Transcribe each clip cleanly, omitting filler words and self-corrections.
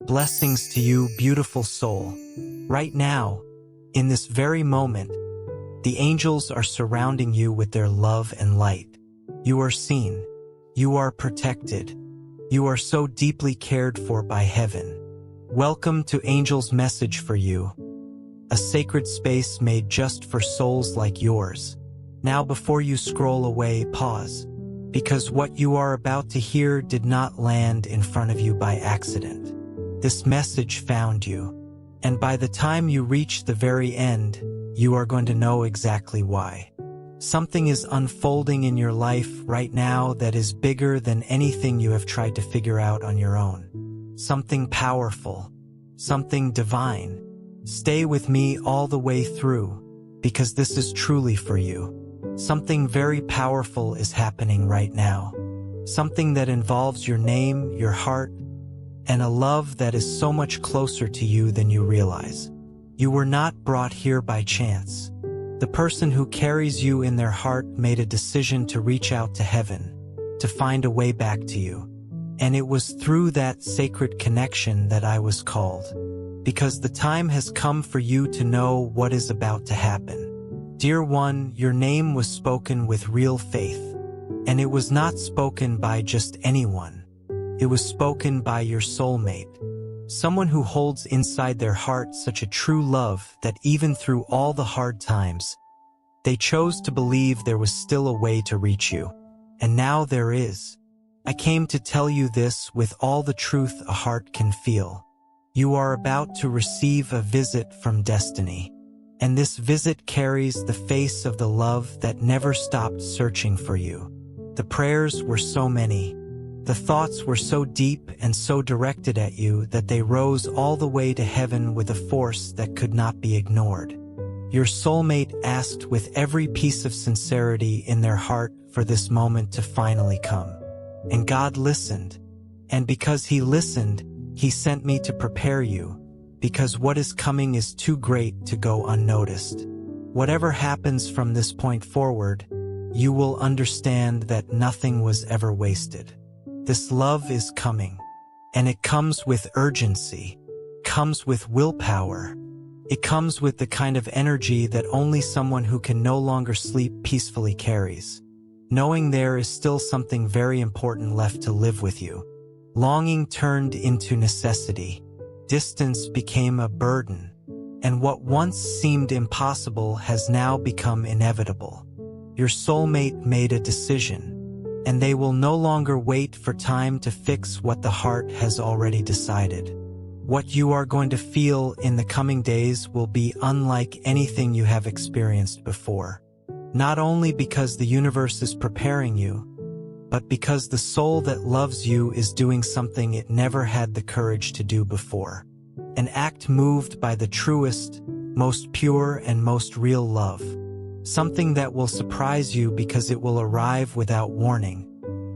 Blessings to you, beautiful soul. Right now, in this very moment, the angels are surrounding you with their love and light. You are seen. You are protected. You are so deeply cared for by heaven. Welcome to Angel's message for you, a sacred space made just for souls like yours. Now, before you scroll away, pause, because what you are about to hear did not land in front of you by accident. This message found you, and by the time you reach the very end, you are going to know exactly why. Something is unfolding in your life right now that is bigger than anything you have tried to figure out on your own. Something powerful, something divine. Stay with me all the way through, because this is truly for you. Something very powerful is happening right now. Something that involves your name, your heart, and a love that is so much closer to you than you realize. You were not brought here by chance. The person who carries you in their heart made a decision to reach out to heaven, to find a way back to you. And it was through that sacred connection that I was called, because the time has come for you to know what is about to happen. Dear one, your name was spoken with real faith, and it was not spoken by just anyone. It was spoken by your soulmate, someone who holds inside their heart such a true love that even through all the hard times, they chose to believe there was still a way to reach you. And now there is. I came to tell you this with all the truth a heart can feel. You are about to receive a visit from destiny. And this visit carries the face of the love that never stopped searching for you. The prayers were so many. The thoughts were so deep and so directed at you that they rose all the way to heaven with a force that could not be ignored. Your soulmate asked with every piece of sincerity in their heart for this moment to finally come. And God listened. And because He listened, He sent me to prepare you, because what is coming is too great to go unnoticed. Whatever happens from this point forward, you will understand that nothing was ever wasted. This love is coming, and it comes with urgency, comes with willpower. It comes with the kind of energy that only someone who can no longer sleep peacefully carries. Knowing there is still something very important left to live with you. Longing turned into necessity. Distance became a burden, and what once seemed impossible has now become inevitable. Your soulmate made a decision, and they will no longer wait for time to fix what the heart has already decided. What you are going to feel in the coming days will be unlike anything you have experienced before. Not only because the universe is preparing you, but because the soul that loves you is doing something it never had the courage to do before. An act moved by the truest, most pure, and most real love. Something that will surprise you because it will arrive without warning,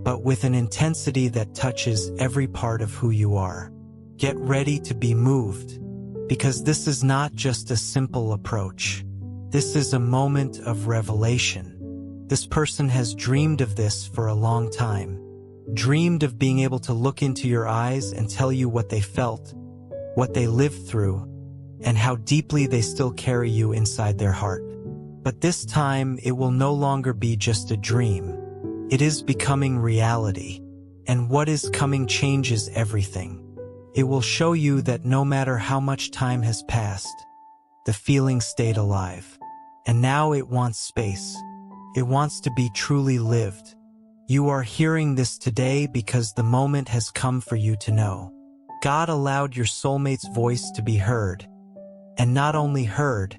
but with an intensity that touches every part of who you are. Get ready to be moved, because this is not just a simple approach. This is a moment of revelation. This person has dreamed of this for a long time, dreamed of being able to look into your eyes and tell you what they felt, what they lived through, and how deeply they still carry you inside their heart. But this time, it will no longer be just a dream. It is becoming reality, and what is coming changes everything. It will show you that no matter how much time has passed, the feeling stayed alive. And now it wants space. It wants to be truly lived. You are hearing this today because the moment has come for you to know. God allowed your soulmate's voice to be heard, and not only heard,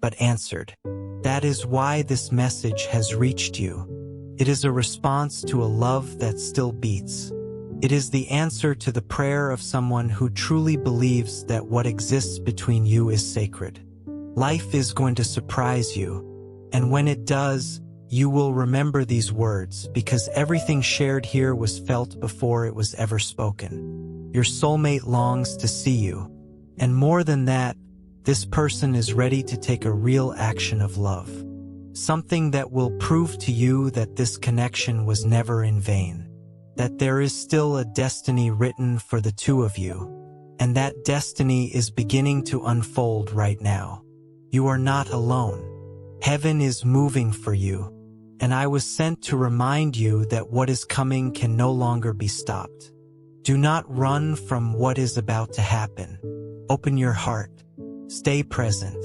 but answered. That is why this message has reached you. It is a response to a love that still beats. It is the answer to the prayer of someone who truly believes that what exists between you is sacred. Life is going to surprise you, and when it does, you will remember these words, because everything shared here was felt before it was ever spoken. Your soulmate longs to see you, and more than that, this person is ready to take a real action of love. Something that will prove to you that this connection was never in vain. That there is still a destiny written for the two of you. and that destiny is beginning to unfold right now. You are not alone. Heaven is moving for you, and I was sent to remind you that what is coming can no longer be stopped. Do not run from what is about to happen. Open your heart. Stay present,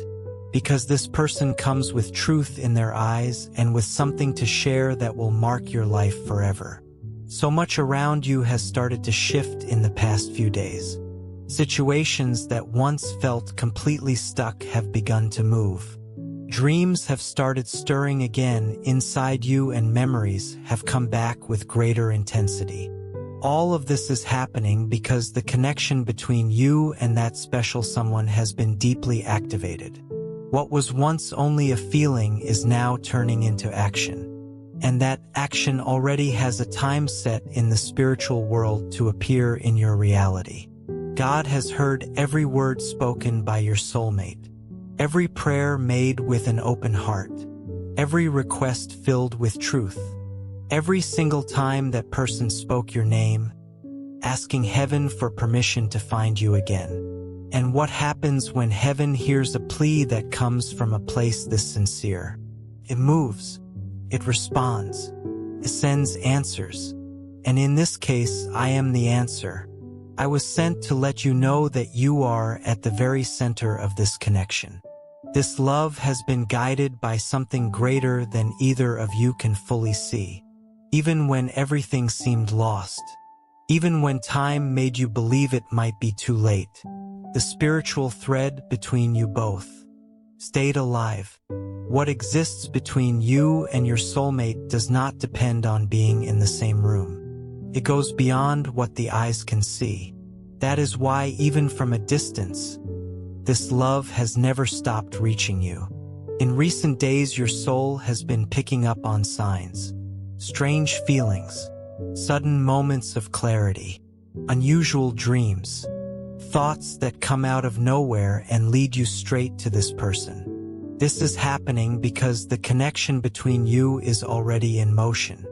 because this person comes with truth in their eyes and with something to share that will mark your life forever. So much around you has started to shift in the past few days. Situations that once felt completely stuck have begun to move. Dreams have started stirring again inside you, and memories have come back with greater intensity. All of this is happening because the connection between you and that special someone has been deeply activated. What was once only a feeling is now turning into action. And that action already has a time set in the spiritual world to appear in your reality. God has heard every word spoken by your soulmate, every prayer made with an open heart, every request filled with truth. Every single time that person spoke your name, asking heaven for permission to find you again. And what happens when heaven hears a plea that comes from a place this sincere? It moves, it responds, it sends answers. And in this case, I am the answer. I was sent to let you know that you are at the very center of this connection. This love has been guided by something greater than either of you can fully see. Even when everything seemed lost, even when time made you believe it might be too late, the spiritual thread between you both stayed alive. What exists between you and your soulmate does not depend on being in the same room. It goes beyond what the eyes can see. That is why, even from a distance, this love has never stopped reaching you. In recent days, your soul has been picking up on signs. Strange feelings, sudden moments of clarity, unusual dreams, thoughts that come out of nowhere and lead you straight to this person. This is happening because the connection between you is already in motion.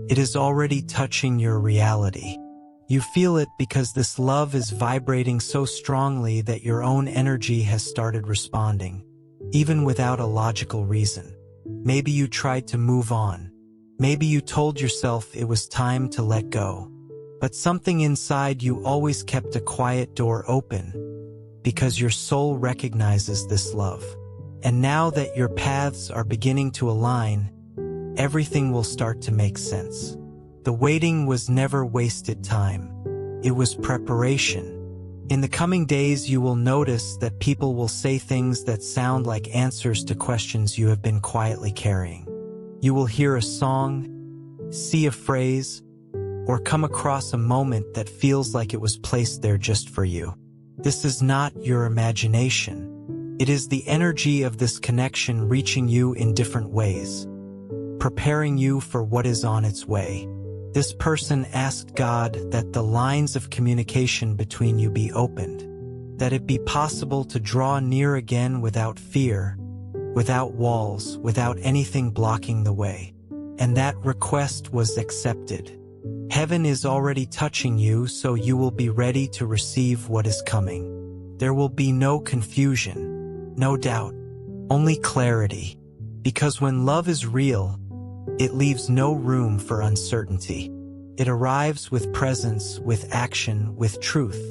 It is already touching your reality. You feel it because this love is vibrating so strongly that your own energy has started responding, even without a logical reason. Maybe you tried to move on. Maybe you told yourself it was time to let go, but something inside you always kept a quiet door open because your soul recognizes this love. And now that your paths are beginning to align, everything will start to make sense. The waiting was never wasted time. It was preparation. In the coming days, you will notice that people will say things that sound like answers to questions you have been quietly carrying. You will hear a song, see a phrase, or come across a moment that feels like it was placed there just for you. This is not your imagination. It is the energy of this connection reaching you in different ways, preparing you for what is on its way. This person asked God that the lines of communication between you be opened, that it be possible to draw near again without fear, without walls, without anything blocking the way. And that request was accepted. Heaven is already touching you, so you will be ready to receive what is coming. There will be no confusion, no doubt, only clarity. Because when love is real, it leaves no room for uncertainty. It arrives with presence, with action, with truth.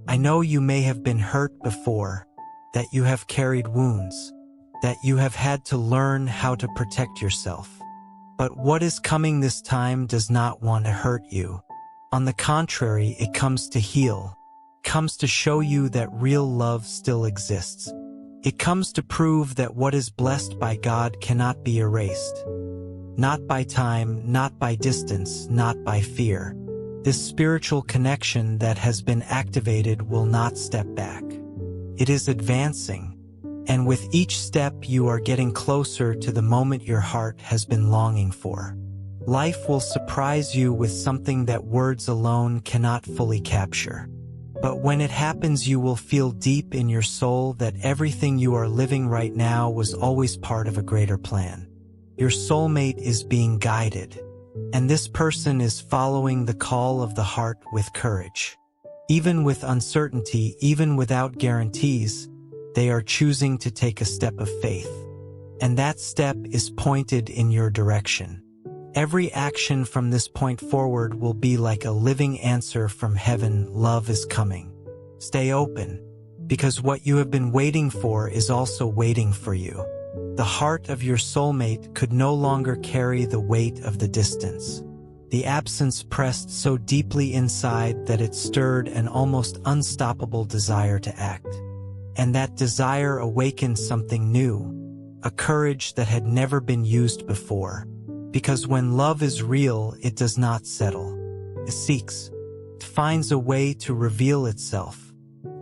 I know you may have been hurt before, that you have carried wounds, that you have had to learn how to protect yourself. But what is coming this time does not want to hurt you. On the contrary, it comes to heal, comes to show you that real love still exists. It comes to prove that what is blessed by God cannot be erased. Not by time, not by distance, not by fear. This spiritual connection that has been activated will not step back. It is advancing, and with each step you are getting closer to the moment your heart has been longing for. Life will surprise you with something that words alone cannot fully capture. But when it happens, you will feel deep in your soul that everything you are living right now was always part of a greater plan. Your soulmate is being guided, and this person is following the call of the heart with courage. Even with uncertainty, even without guarantees, they are choosing to take a step of faith. And that step is pointed in your direction. Every action from this point forward will be like a living answer from heaven. Love is coming. Stay open, because what you have been waiting for is also waiting for you. The heart of your soulmate could no longer carry the weight of the distance. The absence pressed so deeply inside that it stirred an almost unstoppable desire to act. And that desire awakened something new, a courage that had never been used before. Because when love is real, it does not settle. It seeks. It finds a way to reveal itself.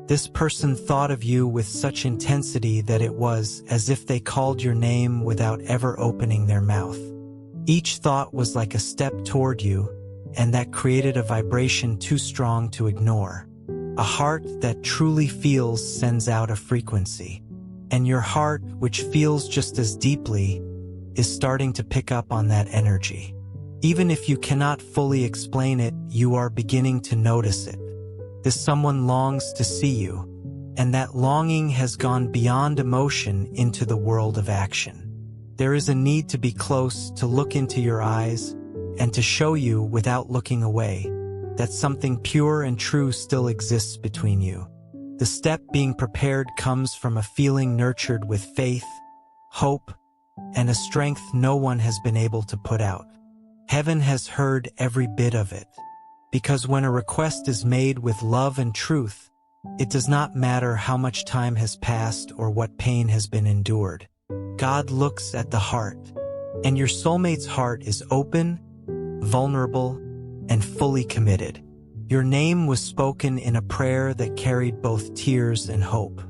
This person thought of you with such intensity that it was as if they called your name without ever opening their mouth. Each thought was like a step toward you, and that created a vibration too strong to ignore. A heart that truly feels sends out a frequency. And your heart, which feels just as deeply, is starting to pick up on that energy. Even if you cannot fully explain it, you are beginning to notice it. This someone longs to see you, and that longing has gone beyond emotion into the world of action. There is a need to be close, to look into your eyes, and to show you, without looking away, that something pure and true still exists between you. The step being prepared comes from a feeling nurtured with faith, hope, and a strength no one has been able to put out. Heaven has heard every bit of it. Because when a request is made with love and truth, it does not matter how much time has passed or what pain has been endured. God looks at the heart, and your soulmate's heart is open, vulnerable, and fully committed. Your name was spoken in a prayer that carried both tears and hope.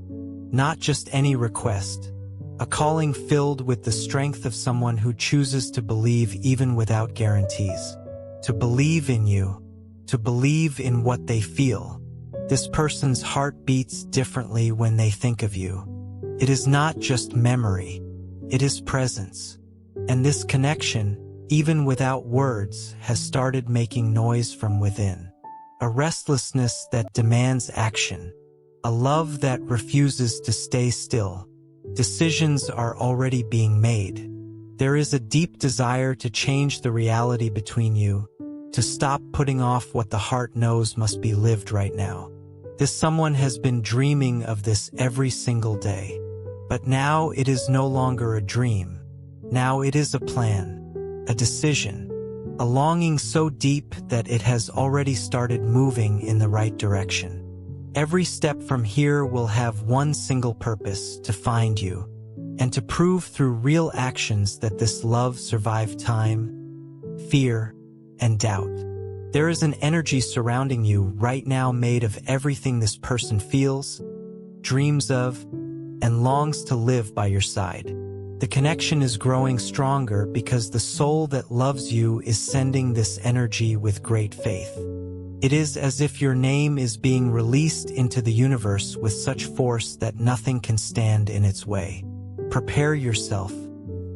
Not just any request, a calling filled with the strength of someone who chooses to believe even without guarantees. To believe in you, to believe in what they feel. This person's heart beats differently when they think of you. It is not just memory, it is presence. And this connection, even without words, has started making noise from within. A restlessness that demands action. A love that refuses to stay still. Decisions are already being made. There is a deep desire to change the reality between you, to stop putting off what the heart knows must be lived right now. This someone has been dreaming of this every single day. But now it is no longer a dream. Now it is a plan, a decision. A longing so deep that it has already started moving in the right direction. Every step from here will have one single purpose: to find you, and to prove through real actions that this love survived time, fear, and doubt. There is an energy surrounding you right now made of everything this person feels, dreams of, and longs to live by your side. The connection is growing stronger because the soul that loves you is sending this energy with great faith. It is as if your name is being released into the universe with such force that nothing can stand in its way. Prepare yourself,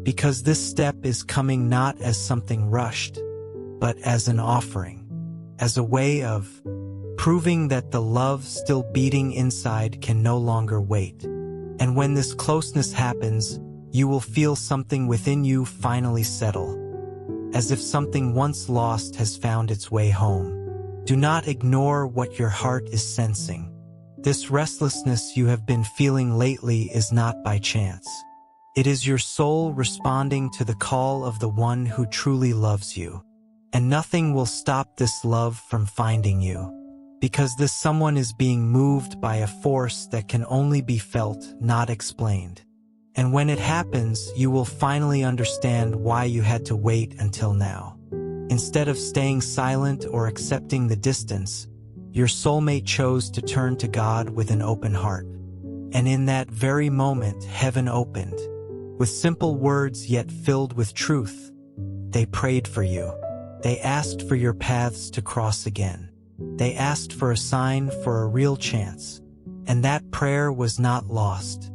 because this step is coming not as something rushed, but as an offering, as a way of proving that the love still beating inside can no longer wait. And when this closeness happens, you will feel something within you finally settle, as if something once lost has found its way home. Do not ignore what your heart is sensing. This restlessness you have been feeling lately is not by chance. It is your soul responding to the call of the one who truly loves you. And nothing will stop this love from finding you, because this someone is being moved by a force that can only be felt, not explained. And when it happens, you will finally understand why you had to wait until now. Instead of staying silent or accepting the distance, your soulmate chose to turn to God with an open heart. And in that very moment, heaven opened. With simple words yet filled with truth, they prayed for you. They asked for your paths to cross again. They asked for a sign, for a real chance. And that prayer was not lost.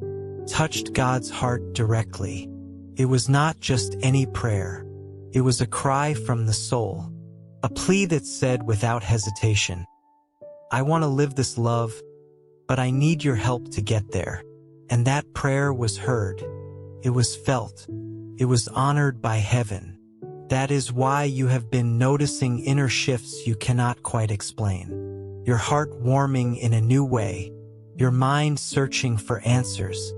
Touched God's heart directly. It was not just any prayer. It was a cry from the soul. A plea that said without hesitation, I want to live this love, but I need your help to get there. And that prayer was heard. It was felt. It was honored by heaven. That is why you have been noticing inner shifts you cannot quite explain. Your heart warming in a new way. Your mind searching for answers.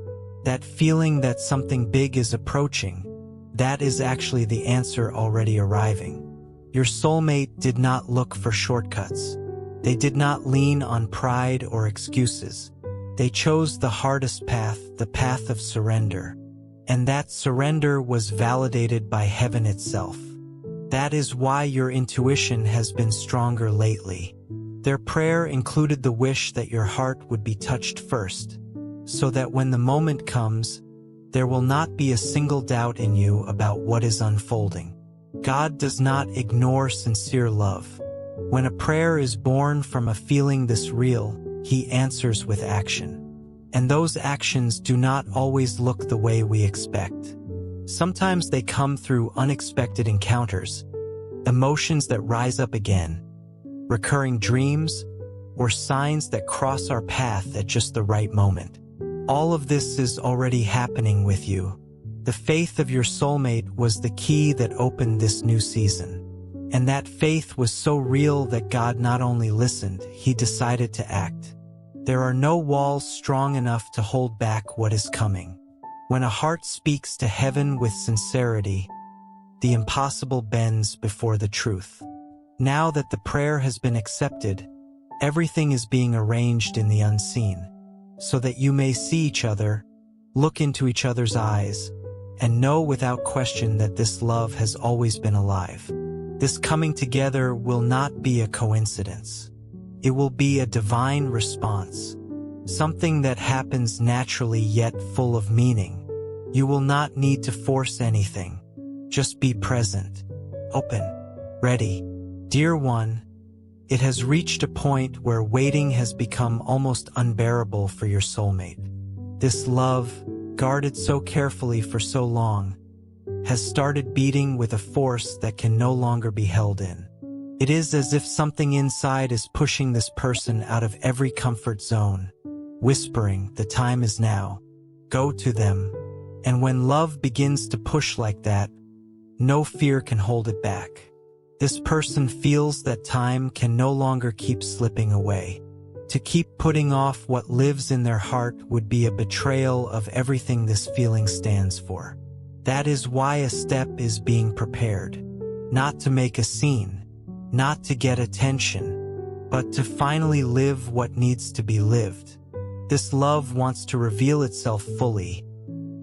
That feeling that something big is approaching. That is actually the answer already arriving. Your soulmate did not look for shortcuts. They did not lean on pride or excuses. They chose the hardest path, the path of surrender. And that surrender was validated by heaven itself. That is why your intuition has been stronger lately. Their prayer included the wish that your heart would be touched first, so that when the moment comes, there will not be a single doubt in you about what is unfolding. God does not ignore sincere love. When a prayer is born from a feeling this real, He answers with action. And those actions do not always look the way we expect. Sometimes they come through unexpected encounters, emotions that rise up again, recurring dreams, or signs that cross our path at just the right moment. All of this is already happening with you. The faith of your soulmate was the key that opened this new season. And that faith was so real that God not only listened, He decided to act. There are no walls strong enough to hold back what is coming. When a heart speaks to heaven with sincerity, the impossible bends before the truth. Now that the prayer has been accepted, everything is being arranged in the unseen, so that you may see each other, look into each other's eyes, and know without question that this love has always been alive. This coming together will not be a coincidence. It will be a divine response, something that happens naturally yet full of meaning. You will not need to force anything. Just be present, open, ready. Dear one, it has reached a point where waiting has become almost unbearable for your soulmate. This love, guarded so carefully for so long, has started beating with a force that can no longer be held in. It is as if something inside is pushing this person out of every comfort zone, whispering, the time is now. Go to them. And when love begins to push like that, no fear can hold it back. This person feels that time can no longer keep slipping away. To keep putting off what lives in their heart would be a betrayal of everything this feeling stands for. That is why a step is being prepared. Not to make a scene, not to get attention, but to finally live what needs to be lived. This love wants to reveal itself fully.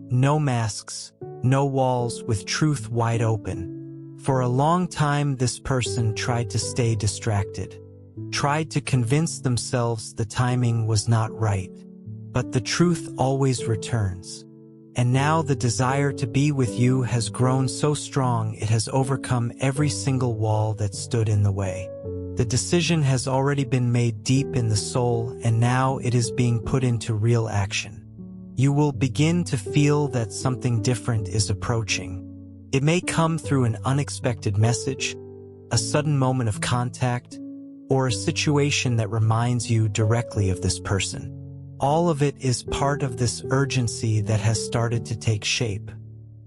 No masks, no walls, with truth wide open. For a long time, this person tried to stay distracted, tried to convince themselves the timing was not right. But the truth always returns. And now the desire to be with you has grown so strong it has overcome every single wall that stood in the way. The decision has already been made deep in the soul, and now it is being put into real action. You will begin to feel that something different is approaching. It may come through an unexpected message, a sudden moment of contact, or a situation that reminds you directly of this person. All of it is part of this urgency that has started to take shape.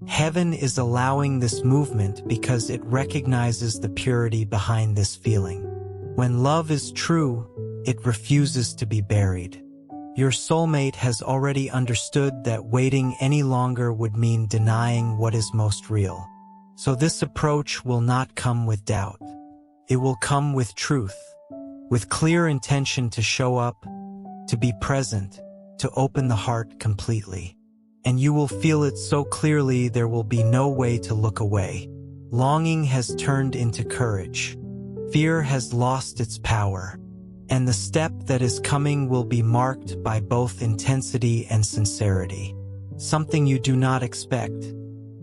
Heaven is allowing this movement because it recognizes the purity behind this feeling. When love is true, it refuses to be buried. Your soulmate has already understood that waiting any longer would mean denying what is most real. So this approach will not come with doubt. It will come with truth, with clear intention to show up, to be present, to open the heart completely. And you will feel it so clearly there will be no way to look away. Longing has turned into courage. Fear has lost its power. And the step that is coming will be marked by both intensity and sincerity. Something you do not expect,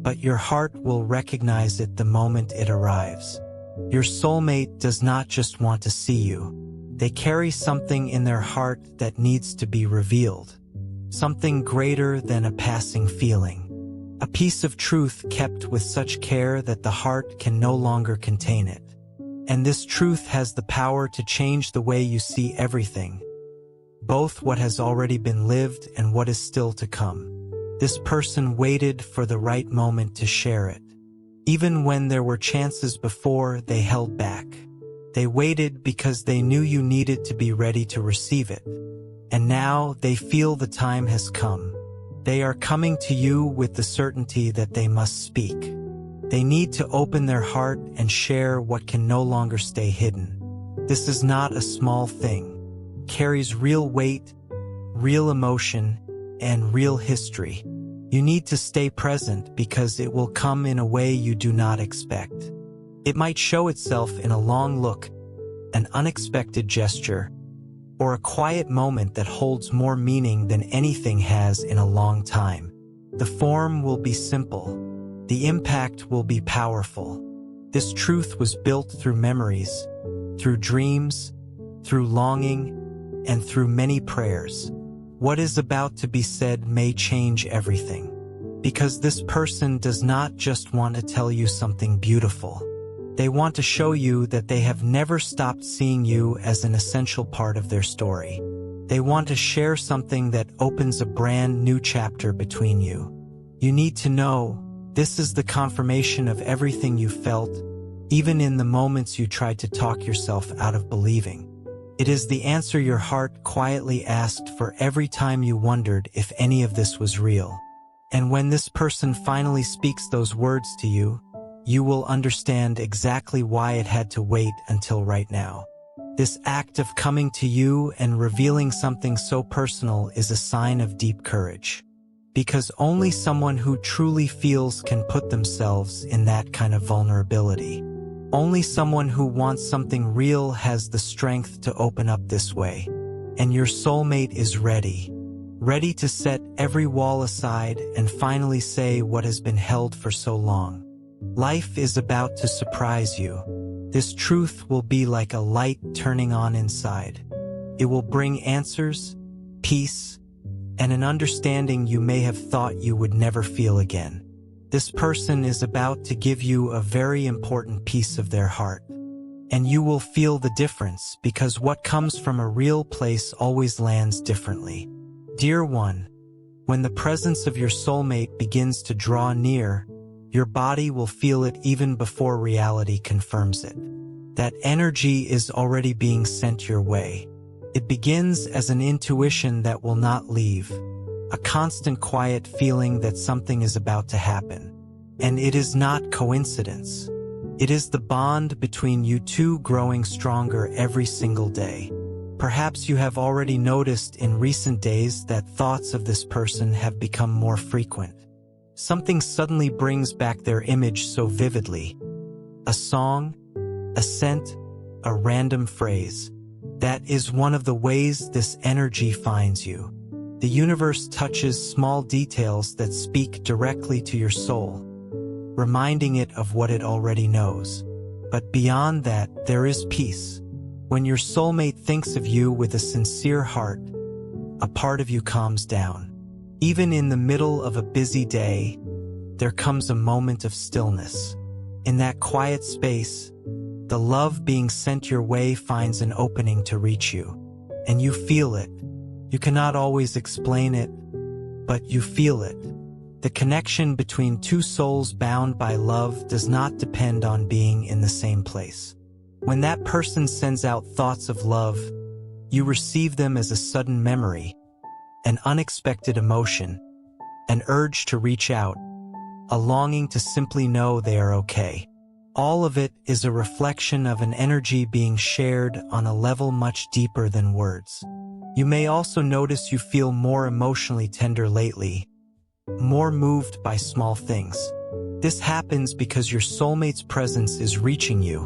but your heart will recognize it the moment it arrives. Your soulmate does not just want to see you. They carry something in their heart that needs to be revealed. Something greater than a passing feeling. A piece of truth kept with such care that the heart can no longer contain it. And this truth has the power to change the way you see everything, both what has already been lived and what is still to come. This person waited for the right moment to share it. Even when there were chances before, they held back. They waited because they knew you needed to be ready to receive it. And now they feel the time has come. They are coming to you with the certainty that they must speak. They need to open their heart and share what can no longer stay hidden. This is not a small thing. It carries real weight, real emotion, and real history. You need to stay present because it will come in a way you do not expect. It might show itself in a long look, an unexpected gesture, or a quiet moment that holds more meaning than anything has in a long time. The form will be simple. The impact will be powerful. This truth was built through memories, through dreams, through longing, and through many prayers. What is about to be said may change everything. Because this person does not just want to tell you something beautiful. They want to show you that they have never stopped seeing you as an essential part of their story. They want to share something that opens a brand new chapter between you. You need to know, this is the confirmation of everything you felt, even in the moments you tried to talk yourself out of believing. It is the answer your heart quietly asked for every time you wondered if any of this was real. And when this person finally speaks those words to you, you will understand exactly why it had to wait until right now. This act of coming to you and revealing something so personal is a sign of deep courage. Because only someone who truly feels can put themselves in that kind of vulnerability. Only someone who wants something real has the strength to open up this way. And your soulmate is ready. Ready to set every wall aside and finally say what has been held for so long. Life is about to surprise you. This truth will be like a light turning on inside. It will bring answers, peace, and an understanding you may have thought you would never feel again. This person is about to give you a very important piece of their heart. And you will feel the difference because what comes from a real place always lands differently. Dear one, when the presence of your soulmate begins to draw near, your body will feel it even before reality confirms it. That energy is already being sent your way. It begins as an intuition that will not leave, a constant quiet feeling that something is about to happen. And it is not coincidence. It is the bond between you two growing stronger every single day. Perhaps you have already noticed in recent days that thoughts of this person have become more frequent. Something suddenly brings back their image so vividly. A song, a scent, a random phrase. That is one of the ways this energy finds you. The universe touches small details that speak directly to your soul, reminding it of what it already knows. But beyond that, there is peace. When your soulmate thinks of you with a sincere heart, a part of you calms down. Even in the middle of a busy day, there comes a moment of stillness. In that quiet space, the love being sent your way finds an opening to reach you. And you feel it. You cannot always explain it, but you feel it. The connection between two souls bound by love does not depend on being in the same place. When that person sends out thoughts of love, you receive them as a sudden memory, an unexpected emotion, an urge to reach out, a longing to simply know they are okay. All of it is a reflection of an energy being shared on a level much deeper than words. You may also notice you feel more emotionally tender lately, more moved by small things. This happens because your soulmate's presence is reaching you,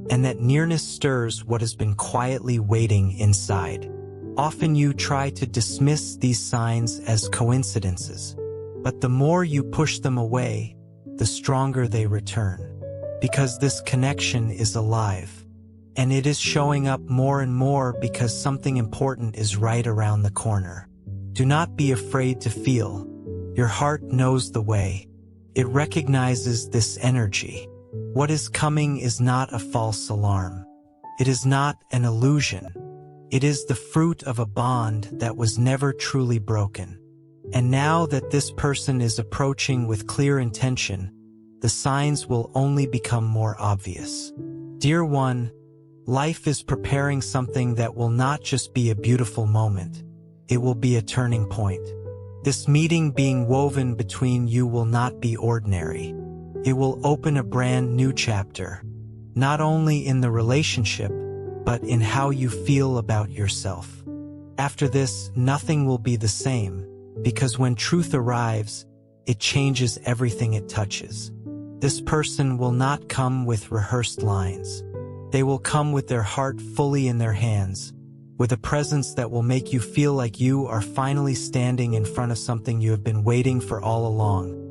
and that nearness stirs what has been quietly waiting inside. Often you try to dismiss these signs as coincidences, but the more you push them away, the stronger they return. Because this connection is alive, and it is showing up more and more because something important is right around the corner. Do not be afraid to feel. Your heart knows the way. It recognizes this energy. What is coming is not a false alarm. It is not an illusion. It is the fruit of a bond that was never truly broken. And now that this person is approaching with clear intention, the signs will only become more obvious. Dear one, life is preparing something that will not just be a beautiful moment. It will be a turning point. This meeting being woven between you will not be ordinary. It will open a brand new chapter, not only in the relationship, but in how you feel about yourself. After this, nothing will be the same, because when truth arrives, it changes everything it touches. This person will not come with rehearsed lines. They will come with their heart fully in their hands, with a presence that will make you feel like you are finally standing in front of something you have been waiting for all along,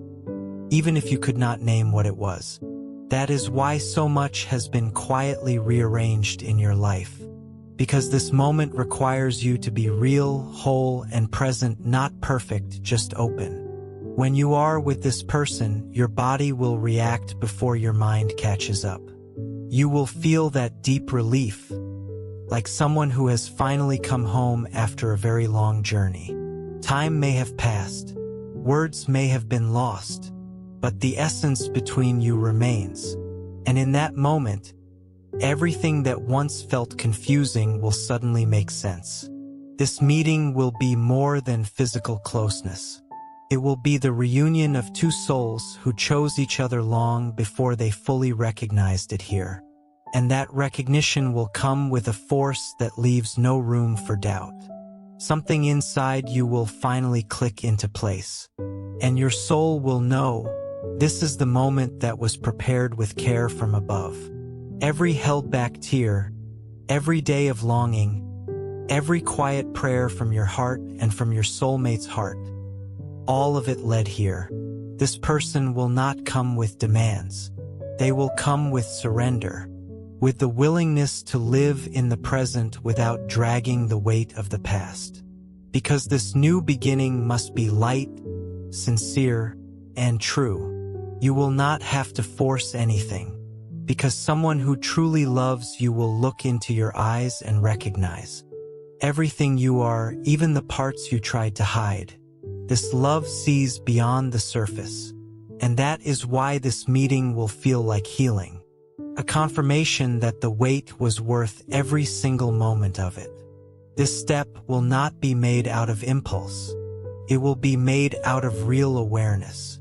even if you could not name what it was. That is why so much has been quietly rearranged in your life, because this moment requires you to be real, whole, and present, not perfect, just open. When you are with this person, your body will react before your mind catches up. You will feel that deep relief, like someone who has finally come home after a very long journey. Time may have passed, words may have been lost, but the essence between you remains. And in that moment, everything that once felt confusing will suddenly make sense. This meeting will be more than physical closeness. It will be the reunion of two souls who chose each other long before they fully recognized it here. And that recognition will come with a force that leaves no room for doubt. Something inside you will finally click into place. And your soul will know this is the moment that was prepared with care from above. Every held-back tear, every day of longing, every quiet prayer from your heart and from your soulmate's heart, all of it led here. This person will not come with demands. They will come with surrender, with the willingness to live in the present without dragging the weight of the past. Because this new beginning must be light, sincere, and true. You will not have to force anything, because someone who truly loves you will look into your eyes and recognize everything you are, even the parts you tried to hide. This love sees beyond the surface, and that is why this meeting will feel like healing, a confirmation that the wait was worth every single moment of it. This step will not be made out of impulse. It will be made out of real awareness,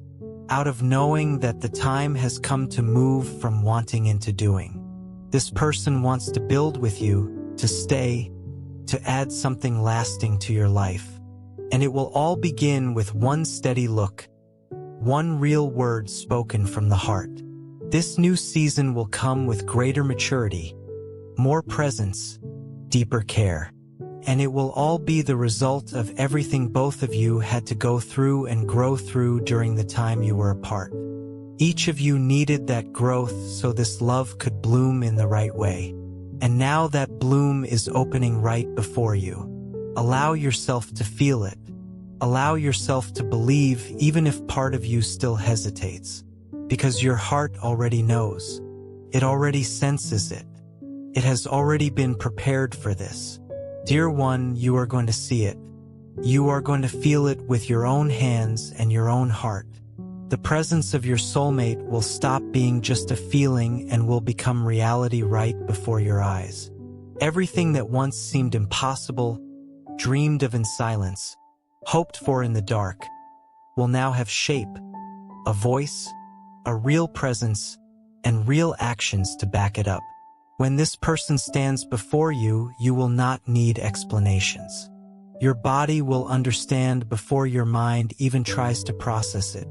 out of knowing that the time has come to move from wanting into doing. This person wants to build with you, to stay, to add something lasting to your life. And it will all begin with one steady look, one real word spoken from the heart. This new season will come with greater maturity, more presence, deeper care. And it will all be the result of everything both of you had to go through and grow through during the time you were apart. Each of you needed that growth so this love could bloom in the right way. And now that bloom is opening right before you. Allow yourself to feel it. Allow yourself to believe even if part of you still hesitates. Because your heart already knows. It already senses it. It has already been prepared for this. Dear one, you are going to see it. You are going to feel it with your own hands and your own heart. The presence of your soulmate will stop being just a feeling and will become reality right before your eyes. Everything that once seemed impossible, dreamed of in silence, hoped for in the dark, will now have shape, a voice, a real presence, and real actions to back it up. When this person stands before you, you will not need explanations. Your body will understand before your mind even tries to process it,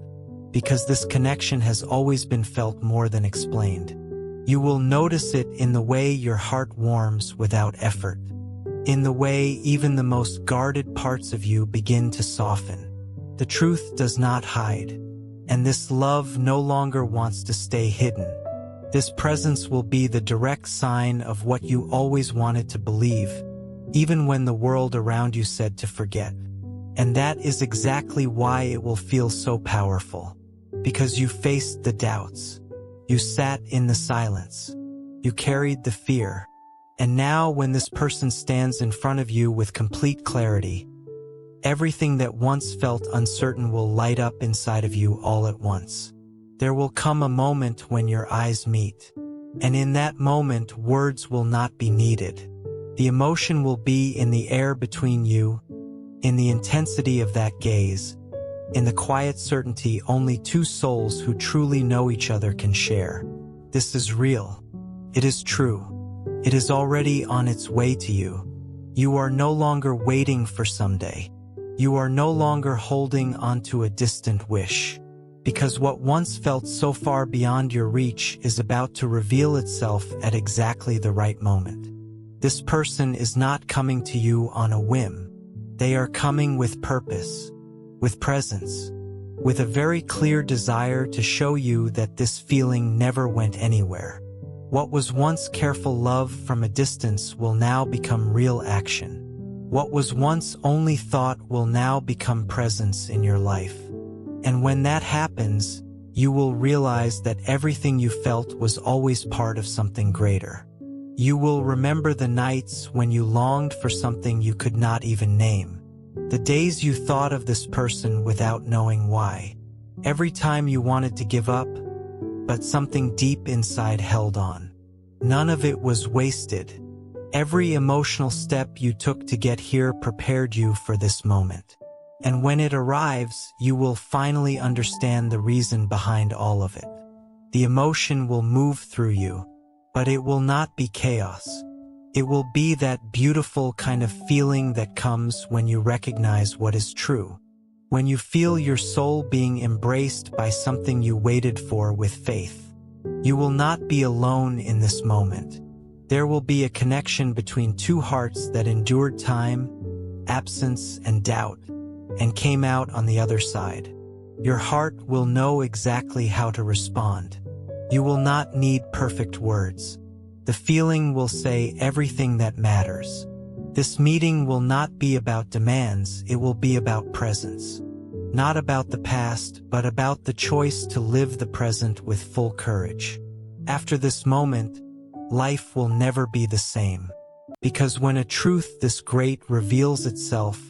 because this connection has always been felt more than explained. You will notice it in the way your heart warms without effort, in the way even the most guarded parts of you begin to soften. The truth does not hide, and this love no longer wants to stay hidden. This presence will be the direct sign of what you always wanted to believe, even when the world around you said to forget. And that is exactly why it will feel so powerful. Because you faced the doubts. You sat in the silence. You carried the fear. And now when this person stands in front of you with complete clarity, everything that once felt uncertain will light up inside of you all at once. There will come a moment when your eyes meet. And in that moment, words will not be needed. The emotion will be in the air between you, in the intensity of that gaze, in the quiet certainty only two souls who truly know each other can share. This is real. It is true. It is already on its way to you. You are no longer waiting for someday. You are no longer holding onto a distant wish. Because what once felt so far beyond your reach is about to reveal itself at exactly the right moment. This person is not coming to you on a whim. They are coming with purpose, with presence, with a very clear desire to show you that this feeling never went anywhere. What was once careful love from a distance will now become real action. What was once only thought will now become presence in your life. And when that happens, you will realize that everything you felt was always part of something greater. You will remember the nights when you longed for something you could not even name. The days you thought of this person without knowing why. Every time you wanted to give up, but something deep inside held on. None of it was wasted. Every emotional step you took to get here prepared you for this moment. And when it arrives, you will finally understand the reason behind all of it. The emotion will move through you, but it will not be chaos. It will be that beautiful kind of feeling that comes when you recognize what is true. When you feel your soul being embraced by something you waited for with faith. You will not be alone in this moment. There will be a connection between two hearts that endured time, absence, and doubt, and came out on the other side. Your heart will know exactly how to respond. You will not need perfect words. The feeling will say everything that matters. This meeting will not be about demands, it will be about presence. Not about the past, but about the choice to live the present with full courage. After this moment, life will never be the same. Because when a truth this great reveals itself,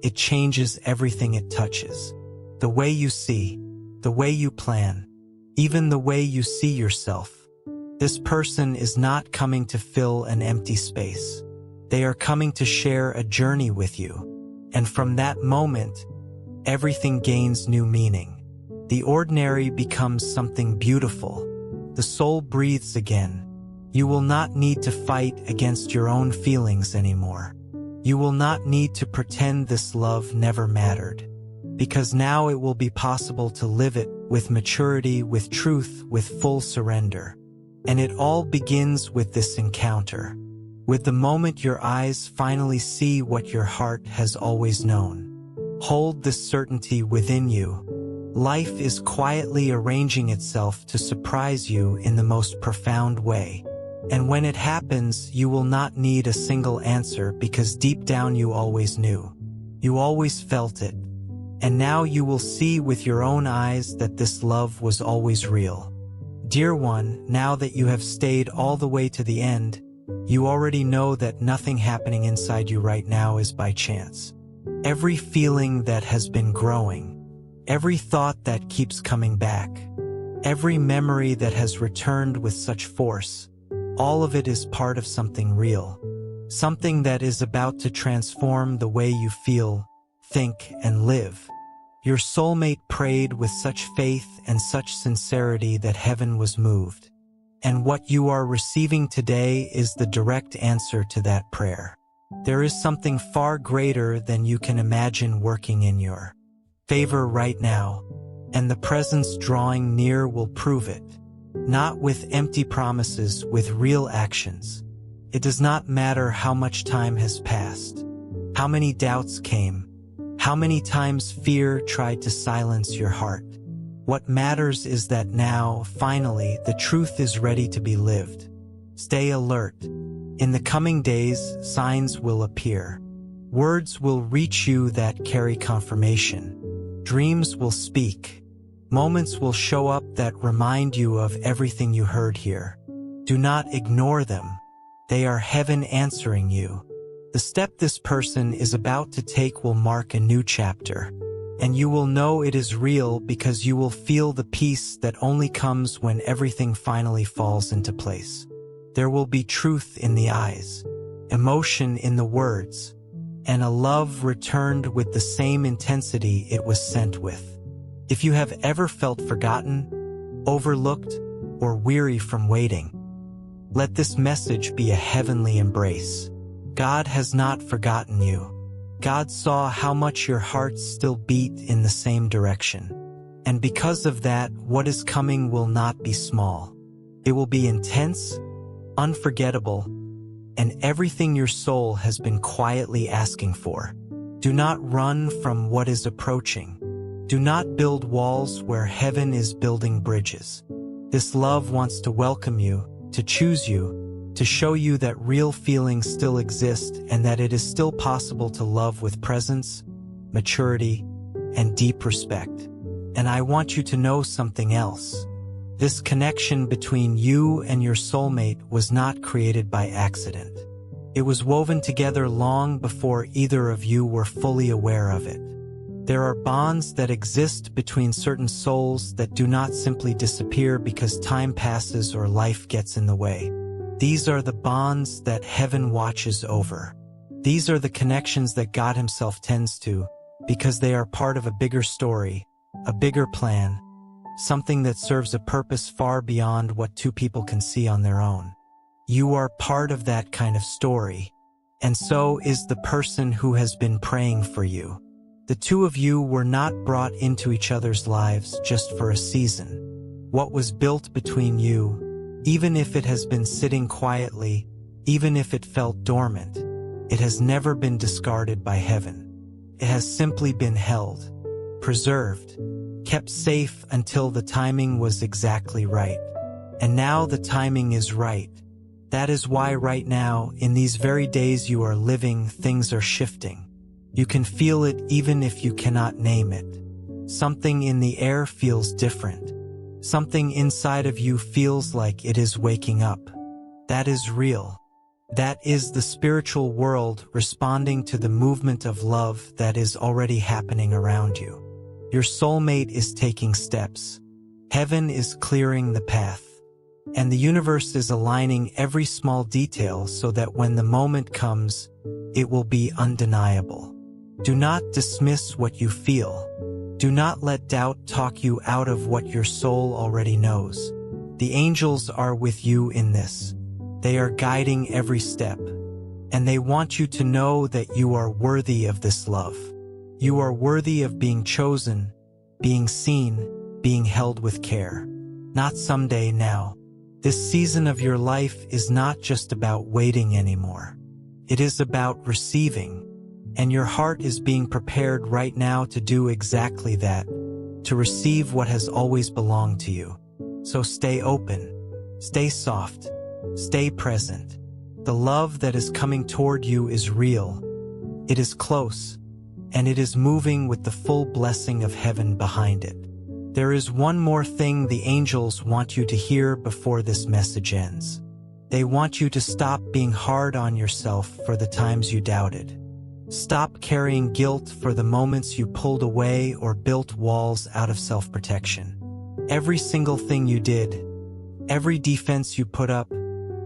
it changes everything it touches. The way you see, the way you plan, even the way you see yourself. This person is not coming to fill an empty space. They are coming to share a journey with you. And from that moment, everything gains new meaning. The ordinary becomes something beautiful. The soul breathes again. You will not need to fight against your own feelings anymore. You will not need to pretend this love never mattered. Because now it will be possible to live it with maturity, with truth, with full surrender. And it all begins with this encounter. With the moment your eyes finally see what your heart has always known. Hold this certainty within you. Life is quietly arranging itself to surprise you in the most profound way. And when it happens, you will not need a single answer because deep down you always knew. You always felt it. And now you will see with your own eyes that this love was always real. Dear one, now that you have stayed all the way to the end, you already know that nothing happening inside you right now is by chance. Every feeling that has been growing, every thought that keeps coming back, every memory that has returned with such force, all of it is part of something real. Something that is about to transform the way you feel, think, and live. Your soulmate prayed with such faith and such sincerity that heaven was moved. And what you are receiving today is the direct answer to that prayer. There is something far greater than you can imagine working in your favor right now, and the presence drawing near will prove it. Not with empty promises, with real actions. It does not matter how much time has passed, how many doubts came, how many times fear tried to silence your heart. What matters is that now, finally, the truth is ready to be lived. Stay alert. In the coming days, signs will appear. Words will reach you that carry confirmation. Dreams will speak. Moments will show up that remind you of everything you heard here. Do not ignore them. They are heaven answering you. The step this person is about to take will mark a new chapter. And you will know it is real because you will feel the peace that only comes when everything finally falls into place. There will be truth in the eyes, emotion in the words, and a love returned with the same intensity it was sent with. If you have ever felt forgotten, overlooked, or weary from waiting, let this message be a heavenly embrace. God has not forgotten you. God saw how much your hearts still beat in the same direction. And because of that, what is coming will not be small. It will be intense, unforgettable, and everything your soul has been quietly asking for. Do not run from what is approaching. Do not build walls where heaven is building bridges. This love wants to welcome you, to choose you, to show you that real feelings still exist and that it is still possible to love with presence, maturity, and deep respect. And I want you to know something else. This connection between you and your soulmate was not created by accident. It was woven together long before either of you were fully aware of it. There are bonds that exist between certain souls that do not simply disappear because time passes or life gets in the way. These are the bonds that heaven watches over. These are the connections that God Himself tends to, because they are part of a bigger story, a bigger plan, something that serves a purpose far beyond what two people can see on their own. You are part of that kind of story, and so is the person who has been praying for you. The two of you were not brought into each other's lives just for a season. What was built between you, even if it has been sitting quietly, even if it felt dormant, it has never been discarded by heaven. It has simply been held, preserved, kept safe until the timing was exactly right. And now the timing is right. That is why right now, in these very days you are living, things are shifting. You can feel it even if you cannot name it. Something in the air feels different. Something inside of you feels like it is waking up. That is real. That is the spiritual world responding to the movement of love that is already happening around you. Your soulmate is taking steps. Heaven is clearing the path. And the universe is aligning every small detail so that when the moment comes, it will be undeniable. Do not dismiss what you feel. Do not let doubt talk you out of what your soul already knows. The angels are with you in this. They are guiding every step. And they want you to know that you are worthy of this love. You are worthy of being chosen, being seen, being held with care. Not someday, now. This season of your life is not just about waiting anymore. It is about receiving. And your heart is being prepared right now to do exactly that, to receive what has always belonged to you. So stay open, stay soft, stay present. The love that is coming toward you is real. It is close, and it is moving with the full blessing of heaven behind it. There is one more thing the angels want you to hear before this message ends. They want you to stop being hard on yourself for the times you doubted. Stop carrying guilt for the moments you pulled away or built walls out of self-protection. Every single thing you did, every defense you put up,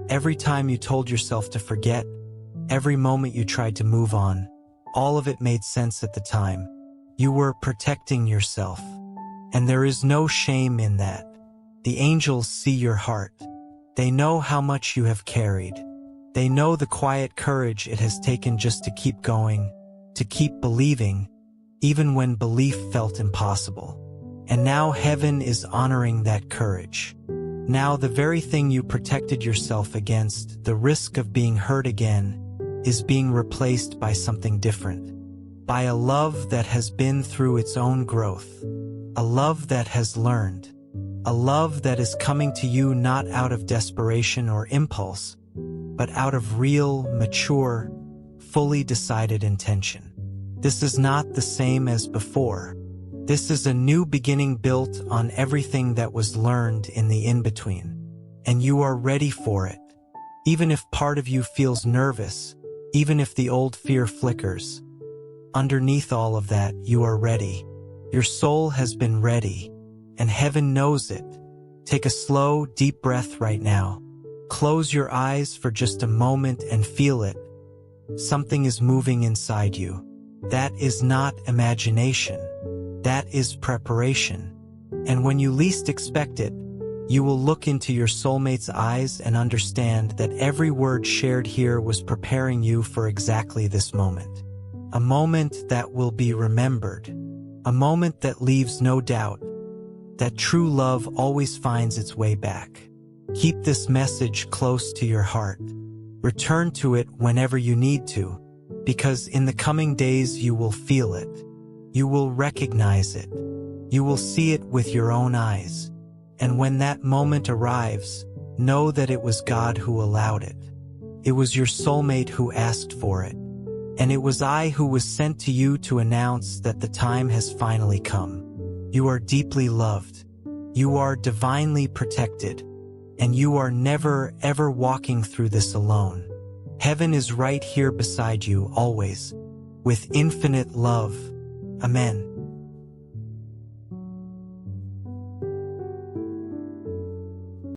every time you told yourself to forget, every moment you tried to move on, all of it made sense at the time. You were protecting yourself. And there is no shame in that. The angels see your heart. They know how much you have carried. They know the quiet courage it has taken just to keep going, to keep believing, even when belief felt impossible. And now heaven is honoring that courage. Now the very thing you protected yourself against, the risk of being hurt again, is being replaced by something different. By a love that has been through its own growth. A love that has learned. A love that is coming to you not out of desperation or impulse, but out of real, mature, fully decided intention. This is not the same as before. This is a new beginning built on everything that was learned in the in-between. And you are ready for it. Even if part of you feels nervous, even if the old fear flickers, underneath all of that, you are ready. Your soul has been ready, and heaven knows it. Take a slow, deep breath right now. Close your eyes for just a moment and feel it. Something is moving inside you. That is not imagination. That is preparation. And when you least expect it, you will look into your soulmate's eyes and understand that every word shared here was preparing you for exactly this moment. A moment that will be remembered. A moment that leaves no doubt that true love always finds its way back. Keep this message close to your heart. Return to it whenever you need to, because in the coming days you will feel it. You will recognize it. You will see it with your own eyes. And when that moment arrives, know that it was God who allowed it. It was your soulmate who asked for it. And it was I who was sent to you to announce that the time has finally come. You are deeply loved. You are divinely protected. And you are never, ever walking through this alone. Heaven is right here beside you always, with infinite love. Amen.